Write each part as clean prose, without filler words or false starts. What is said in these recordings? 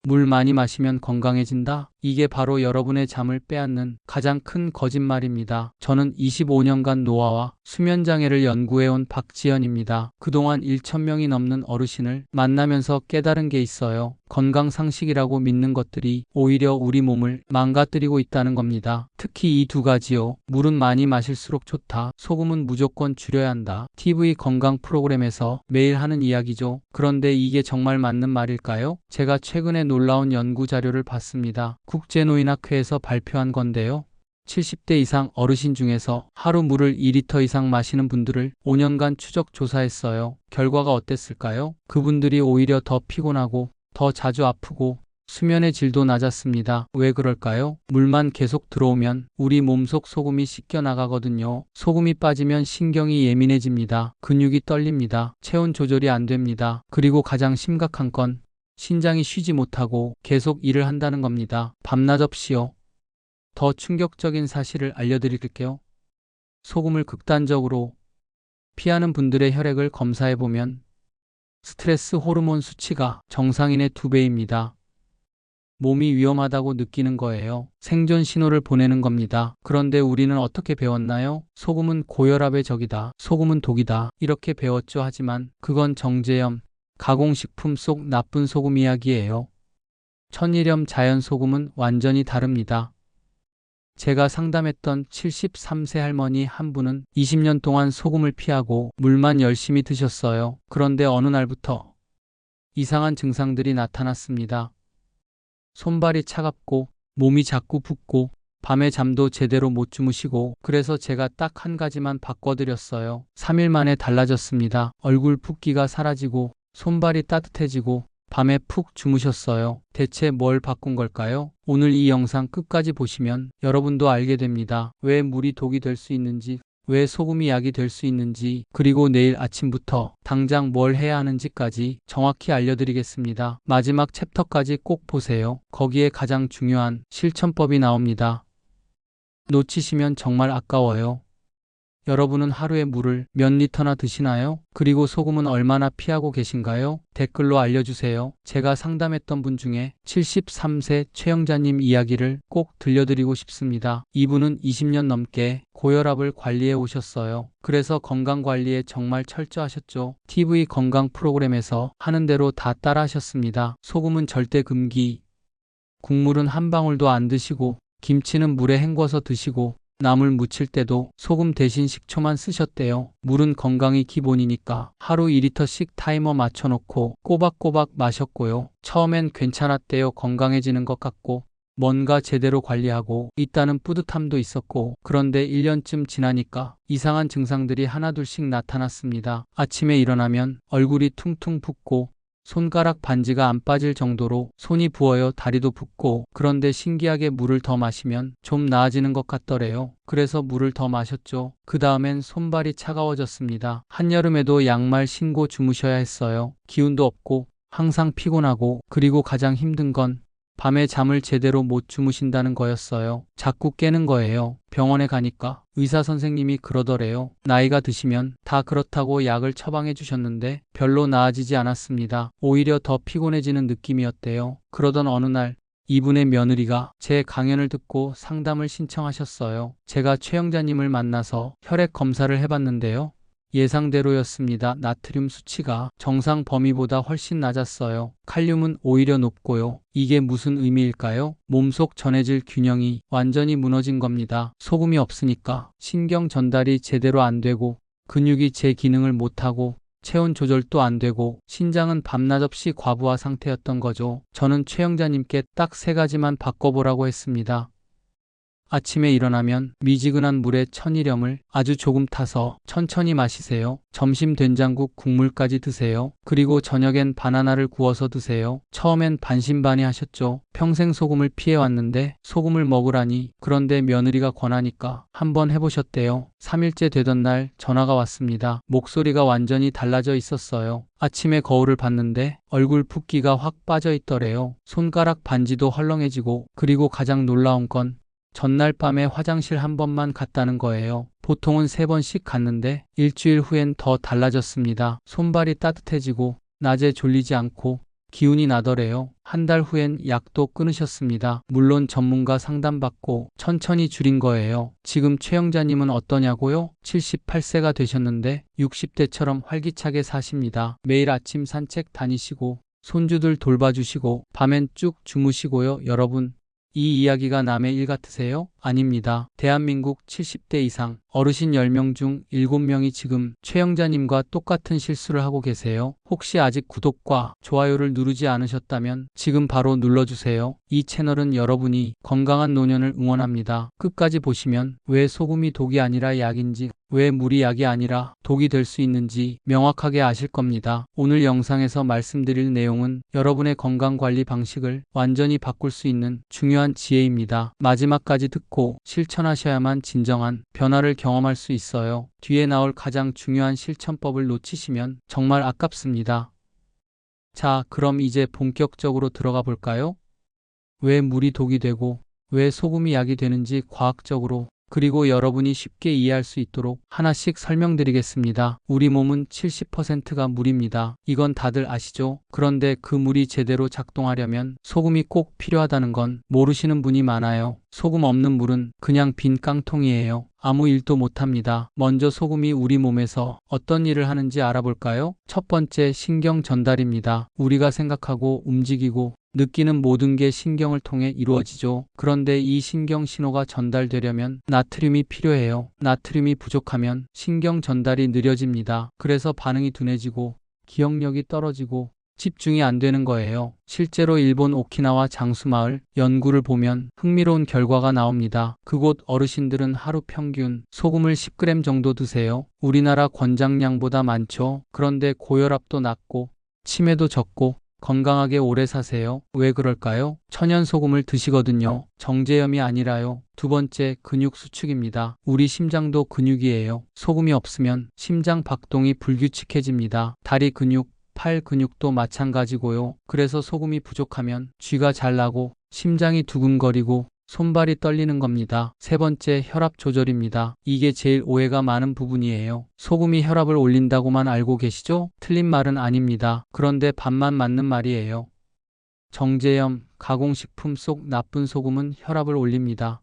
물 많이 마시면 건강해진다? 이게 바로 여러분의 잠을 빼앗는 가장 큰 거짓말입니다. 저는 25년간 노화와 수면장애를 연구해온 박지연입니다. 그동안 1,000명이 넘는 어르신을 만나면서 깨달은 게 있어요. 건강 상식이라고 믿는 것들이 오히려 우리 몸을 망가뜨리고 있다는 겁니다. 특히 이 두 가지요. 물은 많이 마실수록 좋다. 소금은 무조건 줄여야 한다. TV 건강 프로그램에서 매일 하는 이야기죠. 그런데 이게 정말 맞는 말일까요? 제가 최근에 놀라운 연구 자료를 봤습니다. 국제노인학회에서 발표한 건데요. 70대 이상 어르신 중에서 하루 물을 2리터 이상 마시는 분들을 5년간 추적 조사했어요. 결과가 어땠을까요? 그분들이 오히려 더 피곤하고 더 자주 아프고 수면의 질도 낮았습니다. 왜 그럴까요? 물만 계속 들어오면 우리 몸속 소금이 씻겨 나가거든요. 소금이 빠지면 신경이 예민해집니다. 근육이 떨립니다. 체온 조절이 안 됩니다. 그리고 가장 심각한 건 신장이 쉬지 못하고 계속 일을 한다는 겁니다. 밤낮 없이요. 더 충격적인 사실을 알려드릴게요. 소금을 극단적으로 피하는 분들의 혈액을 검사해보면 스트레스 호르몬 수치가 정상인의 2배입니다. 몸이 위험하다고 느끼는 거예요. 생존 신호를 보내는 겁니다. 그런데 우리는 어떻게 배웠나요? 소금은 고혈압의 적이다. 소금은 독이다. 이렇게 배웠죠. 하지만 그건 정제염, 가공식품 속 나쁜 소금 이야기예요. 천일염 자연소금은 완전히 다릅니다. 제가 상담했던 73세 할머니 한 분은 20년 동안 소금을 피하고 물만 열심히 드셨어요. 그런데 어느 날부터 이상한 증상들이 나타났습니다. 손발이 차갑고 몸이 자꾸 붓고 밤에 잠도 제대로 못 주무시고 그래서 제가 딱 한 가지만 바꿔드렸어요. 3일 만에 달라졌습니다. 얼굴 붓기가 사라지고 손발이 따뜻해지고 밤에 푹 주무셨어요. 대체 뭘 바꾼 걸까요? 오늘 이 영상 끝까지 보시면 여러분도 알게 됩니다. 왜 물이 독이 될 수 있는지, 왜 소금이 약이 될 수 있는지, 그리고 내일 아침부터 당장 뭘 해야 하는지까지 정확히 알려드리겠습니다. 마지막 챕터까지 꼭 보세요. 거기에 가장 중요한 실천법이 나옵니다. 놓치시면 정말 아까워요. 여러분은 하루에 물을 몇 리터나 드시나요? 그리고 소금은 얼마나 피하고 계신가요? 댓글로 알려주세요. 제가 상담했던 분 중에 73세 최영자님 이야기를 꼭 들려드리고 싶습니다. 이분은 20년 넘게 고혈압을 관리해 오셨어요. 그래서 건강관리에 정말 철저하셨죠. TV 건강 프로그램에서 하는 대로 다 따라 하셨습니다. 소금은 절대 금기, 국물은 한 방울도 안 드시고, 김치는 물에 헹궈서 드시고, 나물 무칠 때도 소금 대신 식초만 쓰셨대요. 물은 건강이 기본이니까 하루 2리터씩 타이머 맞춰놓고 꼬박꼬박 마셨고요. 처음엔 괜찮았대요. 건강해지는 것 같고 뭔가 제대로 관리하고 있다는 뿌듯함도 있었고 그런데 1년쯤 지나니까 이상한 증상들이 하나둘씩 나타났습니다. 아침에 일어나면 얼굴이 퉁퉁 붓고 손가락 반지가 안 빠질 정도로 손이 부어요. 다리도 붓고 그런데 신기하게 물을 더 마시면 좀 나아지는 것 같더래요. 그래서 물을 더 마셨죠. 그 다음엔 손발이 차가워졌습니다. 한여름에도 양말 신고 주무셔야 했어요. 기운도 없고 항상 피곤하고 그리고 가장 힘든 건 밤에 잠을 제대로 못 주무신다는 거였어요. 자꾸 깨는 거예요. 병원에 가니까 의사 선생님이 그러더래요. 나이가 드시면 다 그렇다고 약을 처방해 주셨는데 별로 나아지지 않았습니다. 오히려 더 피곤해지는 느낌이었대요. 그러던 어느 날 이분의 며느리가 제 강연을 듣고 상담을 신청하셨어요. 제가 최영자님을 만나서 혈액 검사를 해봤는데요. 예상대로였습니다. 나트륨 수치가 정상 범위보다 훨씬 낮았어요. 칼륨은 오히려 높고요. 이게 무슨 의미일까요? 몸속 전해질 균형이 완전히 무너진 겁니다. 소금이 없으니까 신경 전달이 제대로 안 되고 근육이 제 기능을 못하고 체온 조절도 안 되고 신장은 밤낮 없이 과부하 상태였던 거죠. 저는 최영자님께 딱 3가지만 바꿔보라고 했습니다. 아침에 일어나면 미지근한 물에 천일염을 아주 조금 타서 천천히 마시세요. 점심 된장국 국물까지 드세요. 그리고 저녁엔 바나나를 구워서 드세요. 처음엔 반신반의하셨죠. 평생 소금을 피해왔는데 소금을 먹으라니. 그런데 며느리가 권하니까 한번 해보셨대요. 3일째 되던 날 전화가 왔습니다. 목소리가 완전히 달라져 있었어요. 아침에 거울을 봤는데 얼굴 붓기가 확 빠져 있더래요. 손가락 반지도 헐렁해지고 그리고 가장 놀라운 건 전날 밤에 화장실 한 번만 갔다는 거예요. 보통은 3번씩 갔는데 일주일 후엔 더 달라졌습니다. 손발이 따뜻해지고 낮에 졸리지 않고 기운이 나더래요. 한 달 후엔 약도 끊으셨습니다. 물론 전문가 상담받고 천천히 줄인 거예요. 지금 최영자님은 어떠냐고요? 78세가 되셨는데 60대처럼 활기차게 사십니다. 매일 아침 산책 다니시고 손주들 돌봐주시고 밤엔 쭉 주무시고요. 여러분, 이 이야기가 남의 일 같으세요? 아닙니다. 대한민국 70대 이상 어르신 10명 중 7명이 지금 최영자님과 똑같은 실수를 하고 계세요. 혹시 아직 구독과 좋아요를 누르지 않으셨다면 지금 바로 눌러주세요. 이 채널은 여러분이 건강한 노년을 응원합니다. 끝까지 보시면 왜 소금이 독이 아니라 약인지, 왜 물이 약이 아니라 독이 될 수 있는지 명확하게 아실 겁니다. 오늘 영상에서 말씀드릴 내용은 여러분의 건강관리 방식을 완전히 바꿀 수 있는 중요한 지혜입니다. 마지막까지 듣고 실천하셔야만 진정한 변화를 경험할 수 있어요. 뒤에 나올 가장 중요한 실천법을 놓치시면 정말 아깝습니다. 자, 그럼 이제 본격적으로 들어가 볼까요? 왜 물이 독이 되고 왜 소금이 약이 되는지 과학적으로, 그리고 여러분이 쉽게 이해할 수 있도록 하나씩 설명드리겠습니다. 우리 몸은 70%가 물입니다. 이건 다들 아시죠? 그런데 그 물이 제대로 작동하려면 소금이 꼭 필요하다는 건 모르시는 분이 많아요. 소금 없는 물은 그냥 빈 깡통이에요. 아무 일도 못합니다. 먼저 소금이 우리 몸에서 어떤 일을 하는지 알아볼까요? 첫 번째, 신경 전달입니다. 우리가 생각하고 움직이고 느끼는 모든 게 신경을 통해 이루어지죠. 그런데 이 신경 신호가 전달되려면 나트륨이 필요해요. 나트륨이 부족하면 신경 전달이 느려집니다. 그래서 반응이 둔해지고 기억력이 떨어지고 집중이 안 되는 거예요. 실제로 일본 오키나와 장수마을 연구를 보면 흥미로운 결과가 나옵니다. 그곳 어르신들은 하루 평균 소금을 10g 정도 드세요. 우리나라 권장량보다 많죠. 그런데 고혈압도 낮고 치매도 적고 건강하게 오래 사세요. 왜 그럴까요? 천연 소금을 드시거든요. 정제염이 아니라요. 두 번째, 근육 수축입니다. 우리 심장도 근육이에요. 소금이 없으면 심장 박동이 불규칙해집니다. 다리 근육, 팔 근육도 마찬가지고요. 그래서 소금이 부족하면 쥐가 잘 나고 심장이 두근거리고 손발이 떨리는 겁니다. 세 번째, 혈압 조절입니다. 이게 제일 오해가 많은 부분이에요. 소금이 혈압을 올린다고만 알고 계시죠? 틀린 말은 아닙니다. 그런데 반만 맞는 말이에요. 정제염, 가공식품 속 나쁜 소금은 혈압을 올립니다.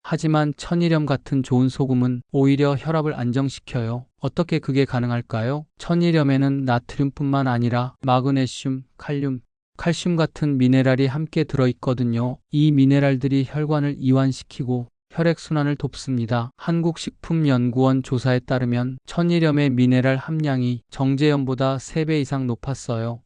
하지만 천일염 같은 좋은 소금은 오히려 혈압을 안정시켜요. 어떻게 그게 가능할까요? 천일염에는 나트륨뿐만 아니라 마그네슘, 칼슘 같은 미네랄이 함께 들어있거든요. 이 미네랄들이 혈관을 이완시키고 혈액순환을 돕습니다. 한국식품연구원 조사에 따르면 천일염의 미네랄 함량이 정제염보다 3배 이상 높았어요.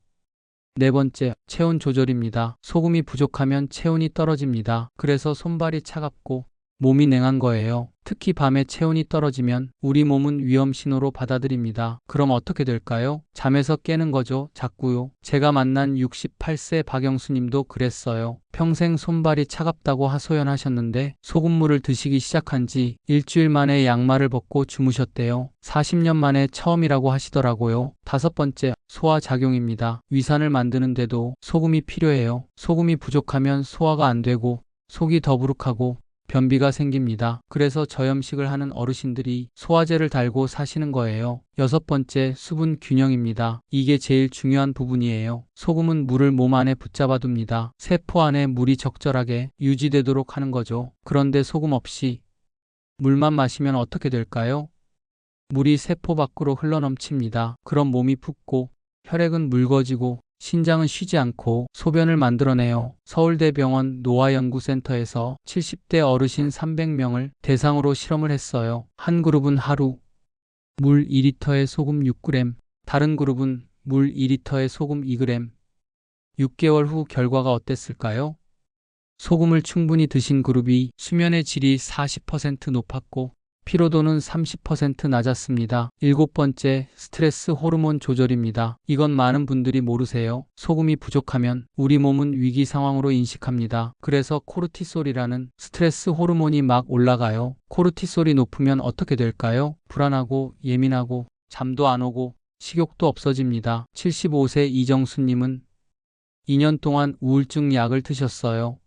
네 번째, 체온 조절입니다. 소금이 부족하면 체온이 떨어집니다. 그래서 손발이 차갑고 몸이 냉한 거예요. 특히 밤에 체온이 떨어지면 우리 몸은 위험 신호로 받아들입니다. 그럼 어떻게 될까요? 잠에서 깨는 거죠. 자꾸요. 제가 만난 68세 박영수님도 그랬어요. 평생 손발이 차갑다고 하소연하셨는데 소금물을 드시기 시작한 지 일주일 만에 양말을 벗고 주무셨대요. 40년 만에 처음이라고 하시더라고요. 다섯 번째, 소화작용입니다. 위산을 만드는데도 소금이 필요해요. 소금이 부족하면 소화가 안 되고 속이 더부룩하고 변비가 생깁니다. 그래서 저염식을 하는 어르신들이 소화제를 달고 사시는 거예요. 여섯 번째, 수분 균형입니다. 이게 제일 중요한 부분이에요. 소금은 물을 몸 안에 붙잡아 둡니다. 세포 안에 물이 적절하게 유지되도록 하는 거죠. 그런데 소금 없이 물만 마시면 어떻게 될까요? 물이 세포 밖으로 흘러넘칩니다. 그럼 몸이 붓고 혈액은 묽어지고 신장은 쉬지 않고 소변을 만들어내요. 서울대병원 노화연구센터에서 70대 어르신 300명을 대상으로 실험을 했어요. 한 그룹은 하루 물 2리터에 소금 6g, 다른 그룹은 물 2리터에 소금 2g. 6개월 후 결과가 어땠을까요? 소금을 충분히 드신 그룹이 수면의 질이 40% 높았고 피로도는 30% 낮았습니다. 일곱 번째, 스트레스 호르몬 조절입니다. 이건 많은 분들이 모르세요. 소금이 부족하면 우리 몸은 위기 상황으로 인식합니다. 그래서 코르티솔이라는 스트레스 호르몬이 막 올라가요. 코르티솔이 높으면 어떻게 될까요? 불안하고 예민하고 잠도 안 오고 식욕도 없어집니다. 75세 이정수님은 2년 동안 우울증 약을 드셨어요.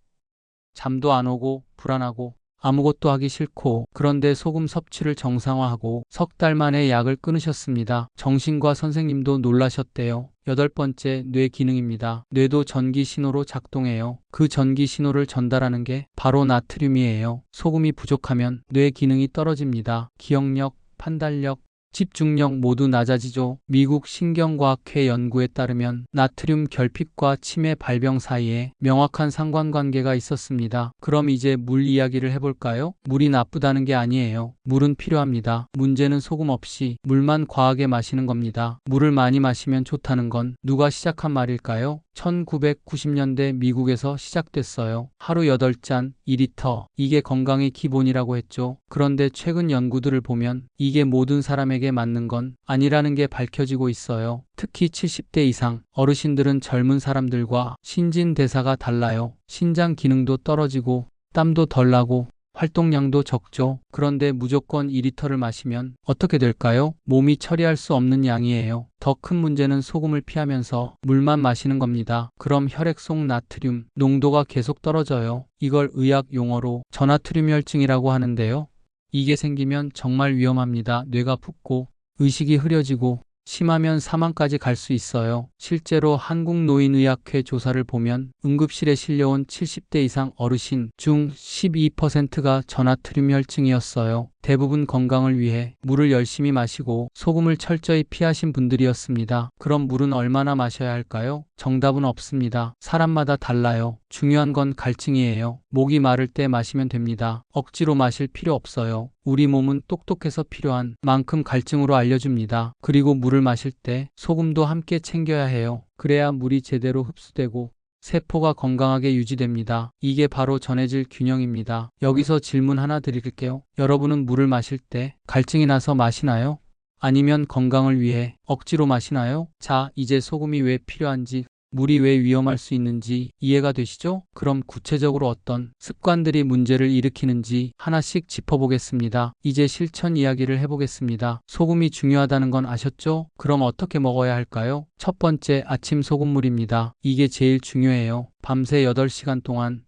잠도 안 오고 불안하고 아무것도 하기 싫고 그런데 소금 섭취를 정상화하고 석 달 만에 약을 끊으셨습니다. 정신과 선생님도 놀라셨대요. 여덟 번째, 뇌 기능입니다. 뇌도 전기 신호로 작동해요. 그 전기 신호를 전달하는 게 바로 나트륨이에요. 소금이 부족하면 뇌 기능이 떨어집니다. 기억력, 판단력, 집중력 모두 낮아지죠. 미국 신경과학회 연구에 따르면 나트륨 결핍과 치매 발병 사이에 명확한 상관관계가 있었습니다. 그럼 이제 물 이야기를 해볼까요? 물이 나쁘다는 게 아니에요. 물은 필요합니다. 문제는 소금 없이 물만 과하게 마시는 겁니다. 물을 많이 마시면 좋다는 건 누가 시작한 말일까요? 1990년대 미국에서 시작됐어요. 하루 8잔, 2리터. 이게 건강의 기본이라고 했죠. 그런데 최근 연구들을 보면 이게 모든 사람에게 맞는 건 아니라는 게 밝혀지고 있어요. 특히 70대 이상 어르신들은 젊은 사람들과 신진대사가 달라요. 신장 기능도 떨어지고 땀도 덜 나고 활동량도 적죠. 그런데 무조건 2리터를 마시면 어떻게 될까요? 몸이 처리할 수 없는 양이에요. 더 큰 문제는 소금을 피하면서 물만 마시는 겁니다. 그럼 혈액 속 나트륨 농도가 계속 떨어져요. 이걸 의학 용어로 저나트륨혈증이라고 하는데요. 이게 생기면 정말 위험합니다. 뇌가 붓고 의식이 흐려지고 심하면 사망까지 갈 수 있어요. 실제로 한국노인의학회 조사를 보면 응급실에 실려온 70대 이상 어르신 중 12%가 저나트륨 혈증이었어요. 대부분 건강을 위해 물을 열심히 마시고 소금을 철저히 피하신 분들이었습니다. 그럼 물은 얼마나 마셔야 할까요? 정답은 없습니다. 사람마다 달라요. 중요한 건 갈증이에요. 목이 마를 때 마시면 됩니다. 억지로 마실 필요 없어요. 우리 몸은 똑똑해서 필요한 만큼 갈증으로 알려줍니다. 그리고 물을 마실 때 소금도 함께 챙겨야 해요. 그래야 물이 제대로 흡수되고 세포가 건강하게 유지됩니다. 이게 바로 전해질 균형입니다. 여기서 질문 하나 드릴게요. 여러분은 물을 마실 때 갈증이 나서 마시나요? 아니면 건강을 위해 억지로 마시나요? 자, 이제 소금이 왜 필요한지, 물이 왜 위험할 수 있는지 이해가 되시죠? 그럼 구체적으로 어떤 습관들이 문제를 일으키는지 하나씩 짚어보겠습니다. 이제 실천 이야기를 해보겠습니다. 소금이 중요하다는 건 아셨죠? 그럼 어떻게 먹어야 할까요? 첫 번째, 아침 소금물입니다. 이게 제일 중요해요. 밤새 8시간 동안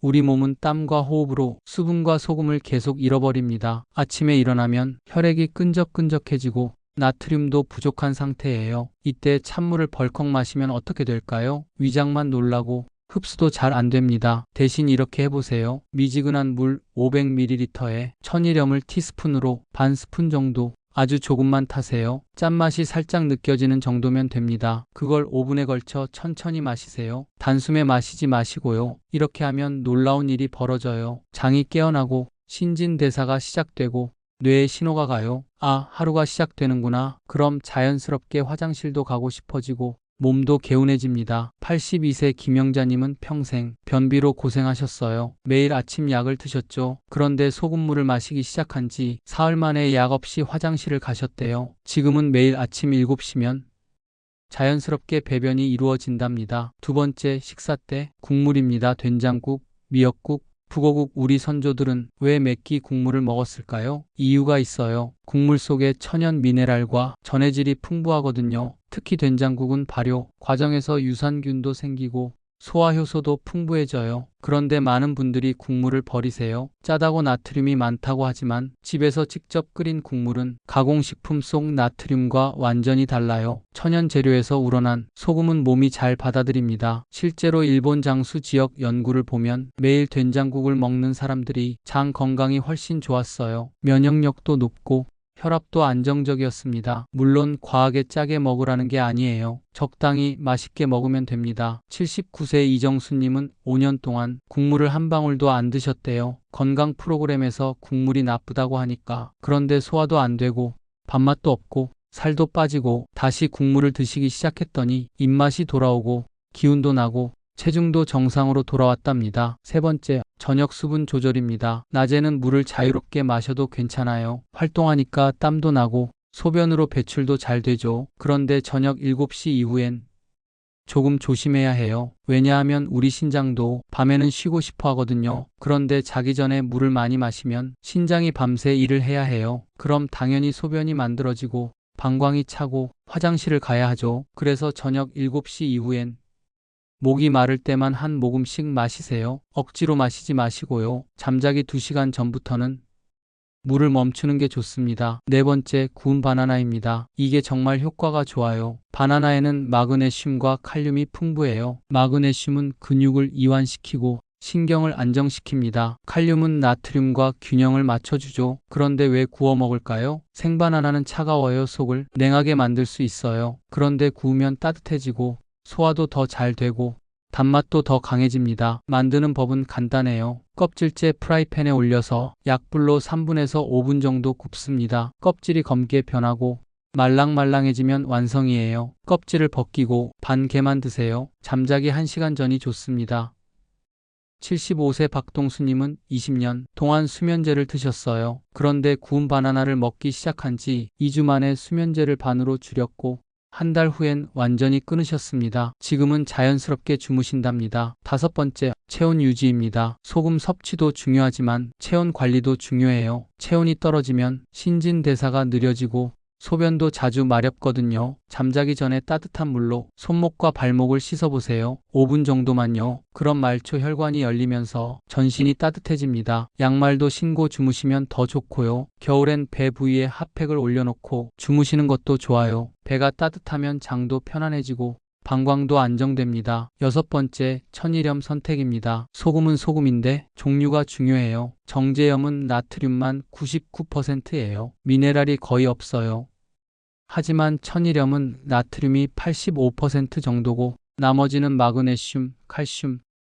우리 몸은 땀과 호흡으로 수분과 소금을 계속 잃어버립니다. 아침에 일어나면 혈액이 끈적끈적해지고 나트륨도 부족한 상태예요. 이때 찬물을 벌컥 마시면 어떻게 될까요? 위장만 놀라고 흡수도 잘 안 됩니다. 대신 이렇게 해보세요. 미지근한 물 500ml에 천일염을 티스푼으로 반 스푼 정도 아주 조금만 타세요. 짠맛이 살짝 느껴지는 정도면 됩니다. 그걸 5분에 걸쳐 천천히 마시세요. 단숨에 마시지 마시고요. 이렇게 하면 놀라운 일이 벌어져요. 장이 깨어나고 신진대사가 시작되고 뇌에 신호가 가요. 아, 하루가 시작되는구나. 그럼 자연스럽게 화장실도 가고 싶어지고 몸도 개운해집니다. 82세 김영자님은 평생 변비로 고생하셨어요. 매일 아침 약을 드셨죠. 그런데 소금물을 마시기 시작한 지 사흘 만에 약 없이 화장실을 가셨대요. 지금은 매일 아침 7시면 자연스럽게 배변이 이루어진답니다. 두 번째, 식사 때 국물입니다. 된장국, 미역국, 북어국. 우리 선조들은 왜 맵기 국물을 먹었을까요? 이유가 있어요. 국물 속에 천연 미네랄과 전해질이 풍부하거든요. 특히 된장국은 발효 과정에서 유산균도 생기고 소화효소도 풍부해져요. 그런데 많은 분들이 국물을 버리세요. 짜다고 나트륨이 많다고 하지만 집에서 직접 끓인 국물은 가공식품 속 나트륨과 완전히 달라요. 천연 재료에서 우러난 소금은 몸이 잘 받아들입니다. 실제로 일본 장수 지역 연구를 보면 매일 된장국을 먹는 사람들이 장 건강이 훨씬 좋았어요. 면역력도 높고 혈압도 안정적이었습니다. 물론 과하게 짜게 먹으라는 게 아니에요. 적당히 맛있게 먹으면 됩니다. 79세 이정수님은 5년 동안 국물을 한 방울도 안 드셨대요. 건강 프로그램에서 국물이 나쁘다고 하니까. 그런데 소화도 안 되고 밥맛도 없고 살도 빠지고 다시 국물을 드시기 시작했더니 입맛이 돌아오고 기운도 나고 체중도 정상으로 돌아왔답니다. 세 번째, 저녁 수분 조절입니다. 낮에는 물을 자유롭게 마셔도 괜찮아요. 활동하니까 땀도 나고 소변으로 배출도 잘 되죠. 그런데 저녁 7시 이후엔 조금 조심해야 해요. 왜냐하면 우리 신장도 밤에는 쉬고 싶어 하거든요. 그런데 자기 전에 물을 많이 마시면 신장이 밤새 일을 해야 해요. 그럼 당연히 소변이 만들어지고 방광이 차고 화장실을 가야 하죠. 그래서 저녁 7시 이후엔 목이 마를 때만 한 모금씩 마시세요. 억지로 마시지 마시고요. 잠자기 2시간 전부터는 물을 멈추는 게 좋습니다. 네 번째, 구운 바나나입니다. 이게 정말 효과가 좋아요. 바나나에는 마그네슘과 칼륨이 풍부해요. 마그네슘은 근육을 이완시키고 신경을 안정시킵니다. 칼륨은 나트륨과 균형을 맞춰주죠. 그런데 왜 구워 먹을까요? 생바나나는 차가워요. 속을 냉하게 만들 수 있어요. 그런데 구우면 따뜻해지고 소화도 더 잘 되고 단맛도 더 강해집니다. 만드는 법은 간단해요. 껍질째 프라이팬에 올려서 약불로 3분에서 5분 정도 굽습니다. 껍질이 검게 변하고 말랑말랑해지면 완성이에요. 껍질을 벗기고 반 개만 드세요. 잠자기 1시간 전이 좋습니다. 75세 박동수님은 20년 동안 수면제를 드셨어요. 그런데 구운 바나나를 먹기 시작한 지 2주 만에 수면제를 반으로 줄였고 한 달 후엔 완전히 끊으셨습니다. 지금은 자연스럽게 주무신답니다. 다섯 번째, 체온 유지입니다. 소금 섭취도 중요하지만 체온 관리도 중요해요. 체온이 떨어지면 신진대사가 느려지고 소변도 자주 마렵거든요. 잠자기 전에 따뜻한 물로 손목과 발목을 씻어보세요. 5분 정도만요. 그럼 말초 혈관이 열리면서 전신이 따뜻해집니다. 양말도 신고 주무시면 더 좋고요. 겨울엔 배 부위에 핫팩을 올려놓고 주무시는 것도 좋아요. 배가 따뜻하면 장도 편안해지고 방광도 안정됩니다. 여섯 번째, 천일염 선택입니다. 소금은 소금인데 종류가 중요해요. 정제염은 나트륨만 99%예요. 미네랄이 거의 없어요. 하지만 천일염은 나트륨이 85% 정도고 나머지는 마그네슘,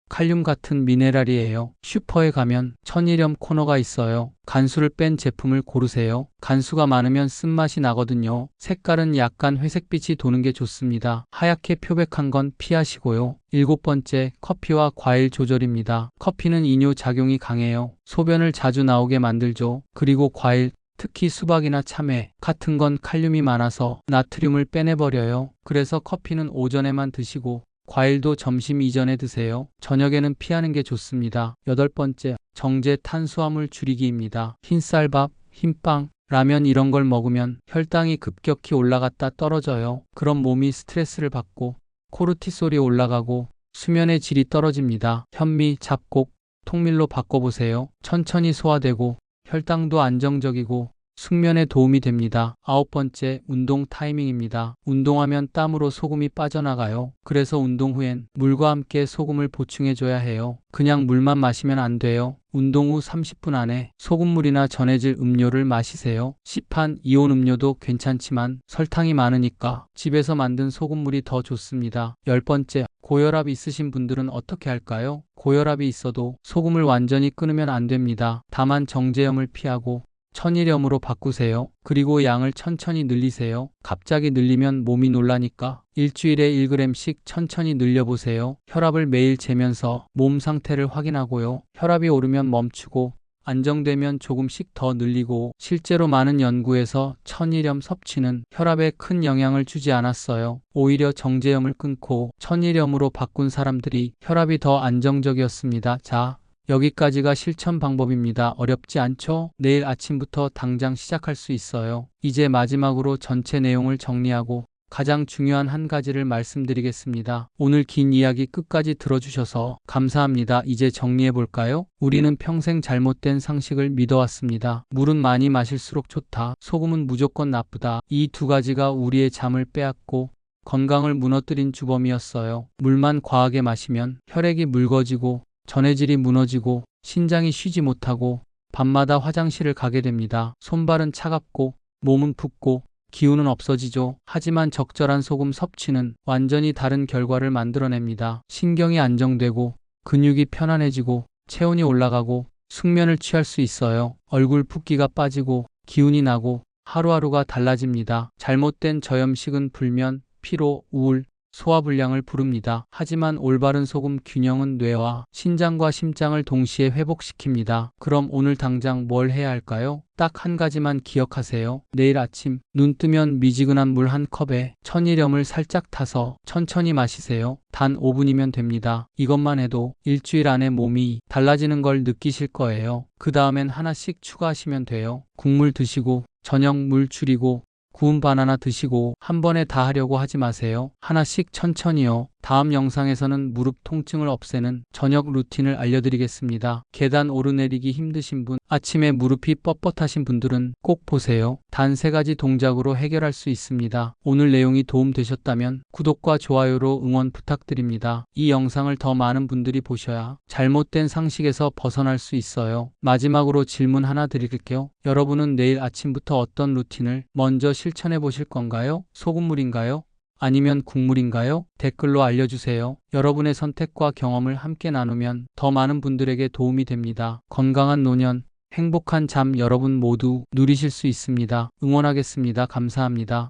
칼륨 같은 미네랄이에요. 슈퍼에 가면 천일염 코너가 있어요. 간수를 뺀 제품을 고르세요. 간수가 많으면 쓴맛이 나거든요. 색깔은 약간 회색빛이 도는 게 좋습니다. 하얗게 표백한 건 피하시고요. 일곱 번째, 커피와 과일 조절입니다. 커피는 이뇨 작용이 강해요. 소변을 자주 나오게 만들죠. 그리고 과일, 특히 수박이나 참외 같은 건 칼륨이 많아서 나트륨을 빼내버려요. 그래서 커피는 오전에만 드시고 과일도 점심 이전에 드세요. 저녁에는 피하는 게 좋습니다. 여덟 번째, 정제 탄수화물 줄이기입니다. 흰쌀밥, 흰빵, 라면 이런 걸 먹으면 혈당이 급격히 올라갔다 떨어져요. 그럼 몸이 스트레스를 받고 코르티솔이 올라가고 수면의 질이 떨어집니다. 현미, 잡곡, 통밀로 바꿔보세요. 천천히 소화되고 혈당도 안정적이고 숙면에 도움이 됩니다. 아홉 번째, 운동 타이밍입니다. 운동하면 땀으로 소금이 빠져나가요. 그래서 운동 후엔 물과 함께 소금을 보충해줘야 해요. 그냥 물만 마시면 안 돼요. 운동 후 30분 안에 소금물이나 전해질 음료를 마시세요. 시판, 이온 음료도 괜찮지만 설탕이 많으니까 집에서 만든 소금물이 더 좋습니다. 열 번째, 고혈압 있으신 분들은 어떻게 할까요? 고혈압이 있어도 소금을 완전히 끊으면 안 됩니다. 다만 정제염을 피하고 천일염으로 바꾸세요. 그리고 양을 천천히 늘리세요. 갑자기 늘리면 몸이 놀라니까 일주일에 1g씩 천천히 늘려보세요. 혈압을 매일 재면서 몸 상태를 확인하고요. 혈압이 오르면 멈추고 안정되면 조금씩 더 늘리고 실제로 많은 연구에서 천일염 섭취는 혈압에 큰 영향을 주지 않았어요. 오히려 정제염을 끊고 천일염으로 바꾼 사람들이 혈압이 더 안정적이었습니다. 자, 여기까지가 실천 방법입니다. 어렵지 않죠? 내일 아침부터 당장 시작할 수 있어요. 이제 마지막으로 전체 내용을 정리하고 가장 중요한 한 가지를 말씀드리겠습니다. 오늘 긴 이야기 끝까지 들어주셔서 감사합니다. 이제 정리해 볼까요? 우리는 평생 잘못된 상식을 믿어왔습니다. 물은 많이 마실수록 좋다. 소금은 무조건 나쁘다. 이 두 가지가 우리의 잠을 빼앗고 건강을 무너뜨린 주범이었어요. 물만 과하게 마시면 혈액이 묽어지고 전해질이 무너지고 신장이 쉬지 못하고 밤마다 화장실을 가게 됩니다. 손발은 차갑고 몸은 붓고 기운은 없어지죠. 하지만 적절한 소금 섭취는 완전히 다른 결과를 만들어냅니다. 신경이 안정되고 근육이 편안해지고 체온이 올라가고 숙면을 취할 수 있어요. 얼굴 붓기가 빠지고 기운이 나고 하루하루가 달라집니다. 잘못된 저염식은 불면, 피로, 우울, 소화불량을 부릅니다. 하지만 올바른 소금 균형은 뇌와 신장과 심장을 동시에 회복시킵니다. 그럼 오늘 당장 뭘 해야 할까요? 딱 한 가지만 기억하세요. 내일 아침 눈 뜨면 미지근한 물 한 컵에 천일염을 살짝 타서 천천히 마시세요. 단 5분이면 됩니다. 이것만 해도 일주일 안에 몸이 달라지는 걸 느끼실 거예요. 그 다음엔 하나씩 추가하시면 돼요. 국물 드시고 저녁 물 줄이고 구운 바나나 드시고 한 번에 다 하려고 하지 마세요. 하나씩 천천히요. 다음 영상에서는 무릎 통증을 없애는 저녁 루틴을 알려드리겠습니다. 계단 오르내리기 힘드신 분, 아침에 무릎이 뻣뻣하신 분들은 꼭 보세요. 단 3가지 동작으로 해결할 수 있습니다. 오늘 내용이 도움되셨다면 구독과 좋아요로 응원 부탁드립니다. 이 영상을 더 많은 분들이 보셔야 잘못된 상식에서 벗어날 수 있어요. 마지막으로 질문 하나 드릴게요. 여러분은 내일 아침부터 어떤 루틴을 먼저 실천해 보실 건가요? 소금물인가요? 아니면 국물인가요? 댓글로 알려주세요. 여러분의 선택과 경험을 함께 나누면 더 많은 분들에게 도움이 됩니다. 건강한 노년, 행복한 잠 여러분 모두 누리실 수 있습니다. 응원하겠습니다. 감사합니다.